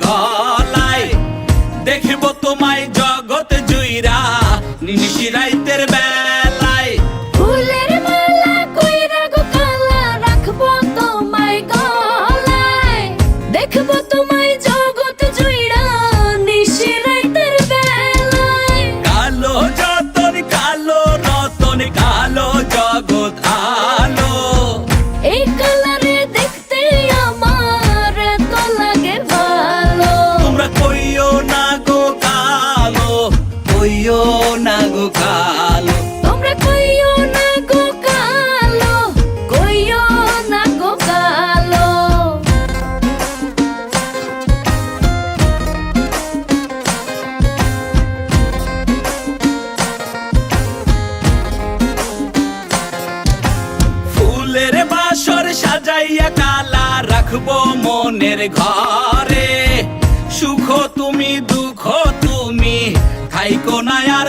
গলায়। দেখব তোমায় জগৎ জুইরা নিশিরাইতের বেলায়। ফুলের মালা কইরা গো কালা রাখবো তোমায় গলায়। দেখব তোমায় জগৎ জুইরা নিশিরাইতের বেলায়। কালো যতন কালো রতন কালো জগৎ আলো। এই কালারে দেখতে আমার তো লাগে ভালো। তোমরা কইও না গো কালো, কইও না গো কালো। তোমরা কইও না গো কালো, কইও না গো কালো। ফুলের বাসর সাজাইয়া কালা রাখবো মনের ঘরে। সুখ তুমি দুঃখ তুমি থাইকো না আর